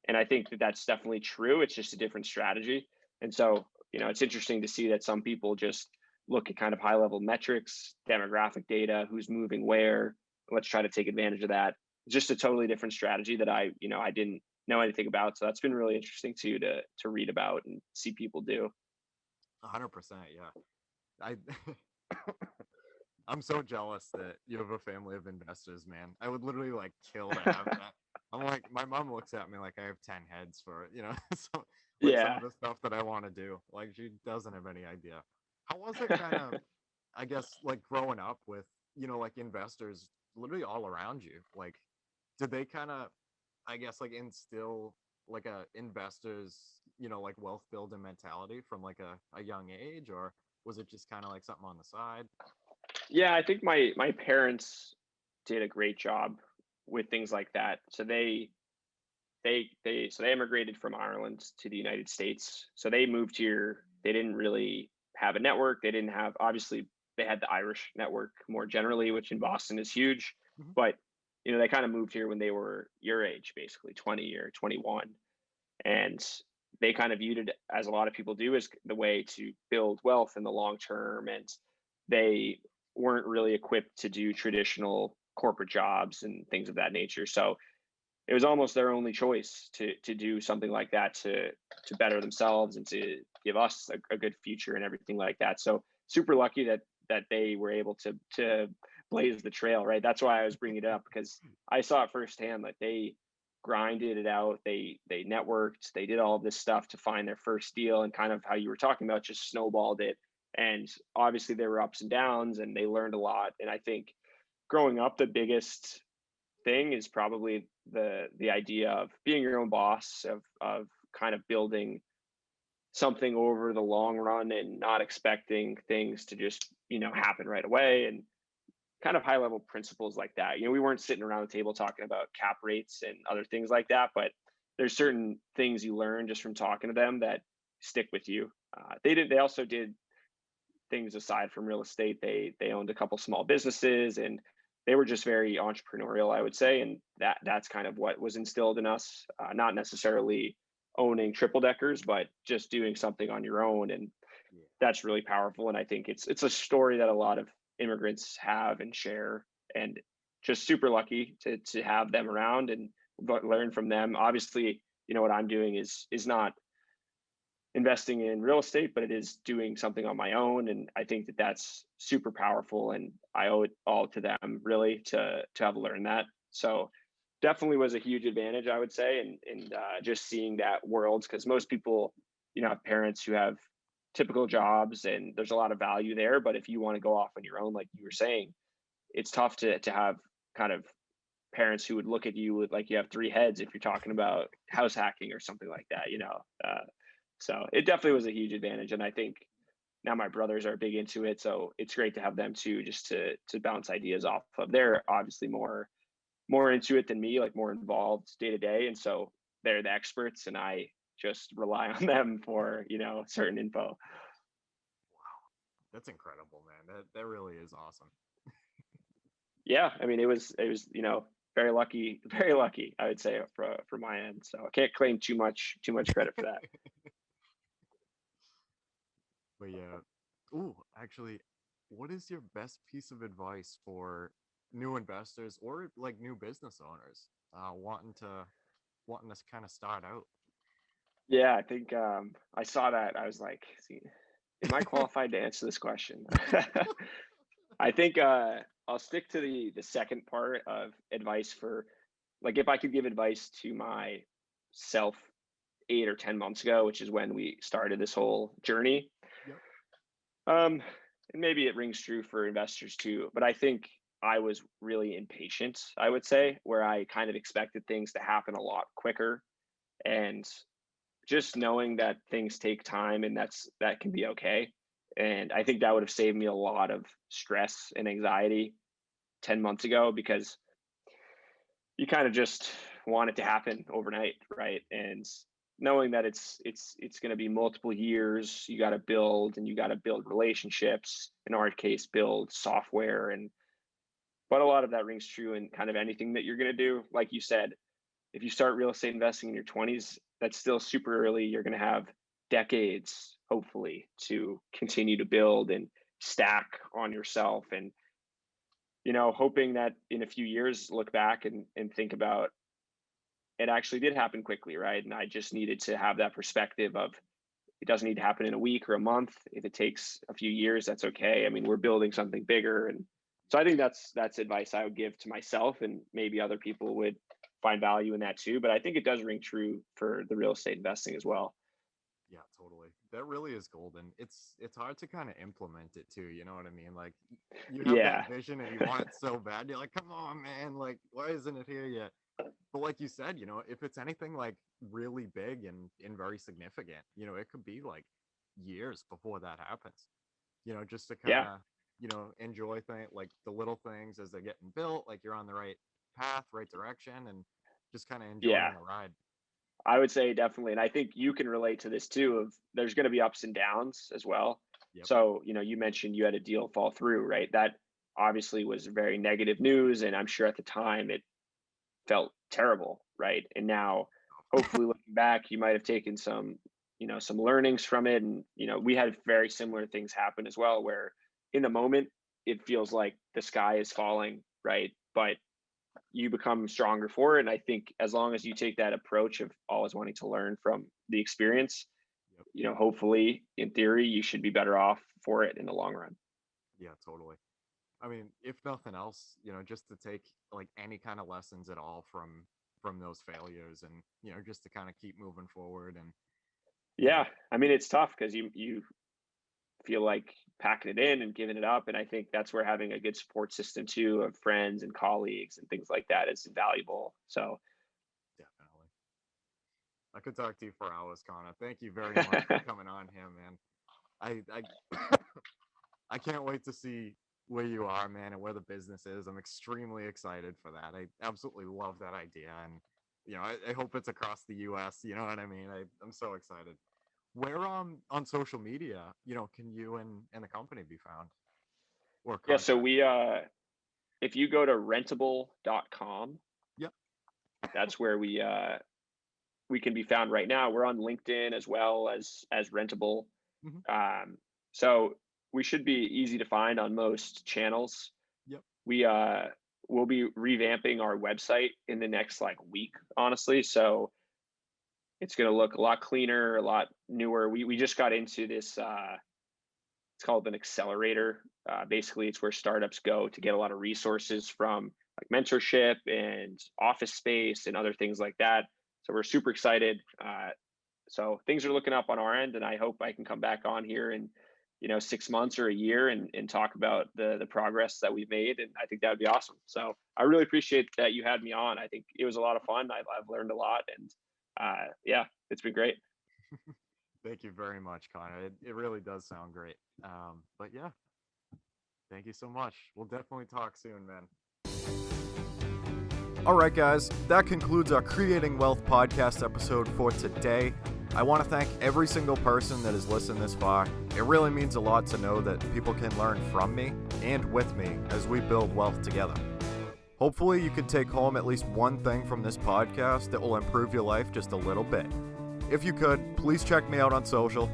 And I think that that's definitely true. It's just a different strategy. And so, it's interesting to see that some people just look at kind of high level metrics, demographic data, who's moving where. Let's try to take advantage of that. Just a totally different strategy that I didn't know anything about. So that's been really interesting too, to read about and see people do. 100%. Yeah. I I'm so jealous that you have a family of investors, man. I would literally like kill to have that. I'm like, my mom looks at me like I have 10 heads for it, so like some Yeah. of the stuff that I want to do. Like she doesn't have any idea. How was it kind of, I guess, like growing up with, like investors literally all around you? Like, did they kind of, I guess, like instill like a investor's, like wealth building mentality from like a young age, or was it just kind of like something on the side? Yeah, I think my parents did a great job with things like that. So they immigrated from Ireland to the United States. So they moved here. They didn't really have a network. They didn't have, obviously they had the Irish network more generally, which in Boston is huge. Mhm. But they kind of moved here when they were your age, basically 20 or 21. And they kind of viewed it, as a lot of people do, as the way to build wealth in the long term. And they weren't really equipped to do traditional corporate jobs and things of that nature. So it was almost their only choice to do something like that, to better themselves and to give us a good future and everything like that. So super lucky that they were able to blaze the trail, right? That's why I was bringing it up, because I saw it firsthand. Like they grinded it out, they networked, they did all of this stuff to find their first deal, and kind of how you were talking about, just snowballed it. And obviously there were ups and downs, and they learned a lot. And I think growing up, the biggest thing is probably the idea of being your own boss, of kind of building something over the long run, and not expecting things to just happen right away, and kind of high level principles like that. We weren't sitting around the table talking about cap rates and other things like that, but there's certain things you learn just from talking to them that stick with you. They also did things aside from real estate. They owned a couple small businesses, and they were just very entrepreneurial, I would say. And that's kind of what was instilled in us. Not necessarily owning triple deckers, but just doing something on your own. And Yeah. that's really powerful. And I think it's a story that a lot of immigrants have and share. And just super lucky to have them around and learn from them. Obviously, what I'm doing is not investing in real estate, but it is doing something on my own. And I think that that's super powerful. And I owe it all to them, really, to have learned that. So definitely was a huge advantage, I would say. And just seeing that world, because most people, have parents who have typical jobs, and there's a lot of value there. But if you want to go off on your own, like you were saying, it's tough to have kind of parents who would look at you with like you have three heads if you're talking about house hacking or something like that. So it definitely was a huge advantage. And I think now my brothers are big into it. So it's great to have them too, just to bounce ideas off of. They're obviously more into it than me, like more involved day to day. And so they're the experts, and I just rely on them for, certain info. Wow. That's incredible, man. That really is awesome. Yeah. I mean, it was very lucky, very lucky, I would say, for my end. So I can't claim too much credit for that. But yeah. Ooh, actually, what is your best piece of advice for new investors or like new business owners wanting to kind of start out? Yeah, I think I saw that. I was like, see, am I qualified to answer this question? I think I'll stick to the second part of advice for, like, if I could give advice to myself 8 or 10 months ago, which is when we started this whole journey. Yep. And maybe it rings true for investors too, but I think I was really impatient, I would say, where I kind of expected things to happen a lot quicker. And just knowing that things take time and that can be okay. And I think that would have saved me a lot of stress and anxiety 10 months ago, because you kind of just want it to happen overnight, right? And knowing that it's going to be multiple years, you got to build, and you got to build relationships, in our case build software. And but a lot of that rings true in kind of anything that you're going to do. Like you said, if you start real estate investing in your 20s, that's still super early. You're going to have decades, hopefully, to continue to build and stack on yourself. And, hoping that in a few years, look back and think about, it actually did happen quickly, right? And I just needed to have that perspective of, it doesn't need to happen in a week or a month. If it takes a few years, that's okay. I mean, we're building something bigger. And so I think that's advice I would give to myself, and maybe other people would find value in that too. But I think it does ring true for the real estate investing as well. Yeah, totally. That really is golden. It's hard to kind of implement it too. You know what I mean? Like, you have Yeah. that vision and you want it so bad. You're like, come on, man. Like, why isn't it here yet? But like you said, if it's anything like really big and very significant, it could be like years before that happens. Just to kind of, enjoy like the little things as they're getting built, like you're on the right path, right direction, and just kind of enjoying Yeah, the ride. I would say definitely. And I think you can relate to this too, of there's going to be ups and downs as well. Yep. So, you mentioned you had a deal fall through, right? That obviously was very negative news. And I'm sure at the time it felt terrible, right? And now, hopefully looking back, you might have taken some learnings from it. And, we had very similar things happen as well, where in the moment, it feels like the sky is falling, right? But you become stronger for it. And I think as long as you take that approach of always wanting to learn from the experience, Yep. Hopefully, in theory, you should be better off for it in the long run. Yeah, totally. I mean, if nothing else, just to take like any kind of lessons at all from those failures, and just to kind of keep moving forward. And Yeah, I mean, it's tough because you feel like packing it in and giving it up. And I think that's where having a good support system too, of friends and colleagues and things like that, is invaluable. So definitely, I could talk to you for hours, Connor. Thank you very much for coming on here, man. I I can't wait to see where you are, man, and where the business is. I'm extremely excited for that. I absolutely love that idea, and I hope it's across the U.S. You know what I mean? I'm so excited. Where on social media, can you and the company be found or yeah, so contact? we if you go to rentable.com, Yep. that's where we can be found right now. We're on LinkedIn as well as Rentable. Mm-hmm. So we should be easy to find on most channels. Yep. We will be revamping our website in the next week, honestly. So it's going to look a lot cleaner, a lot newer. We just got into this. It's called an accelerator. Basically, it's where startups go to get a lot of resources from, like mentorship and office space and other things like that. So we're super excited. So things are looking up on our end, and I hope I can come back on here in 6 months or a year and talk about the progress that we've made. And I think that would be awesome. So I really appreciate that you had me on. I think it was a lot of fun. I've learned a lot, and yeah, it's been great. Thank you very much, Connor. It really does sound great. But yeah, thank you so much. We'll definitely talk soon, man. All right, guys, that concludes our Creating Wealth podcast episode for today. I want to thank every single person that has listened this far. It really means a lot to know that people can learn from me and with me as we build wealth together. Hopefully, you can take home at least one thing from this podcast that will improve your life just a little bit. If you could, please check me out on social.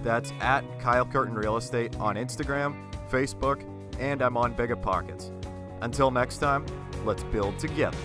That's at Kyle Curtin Real Estate on Instagram, Facebook, and I'm on Biggerpockets. Until next time, let's build together.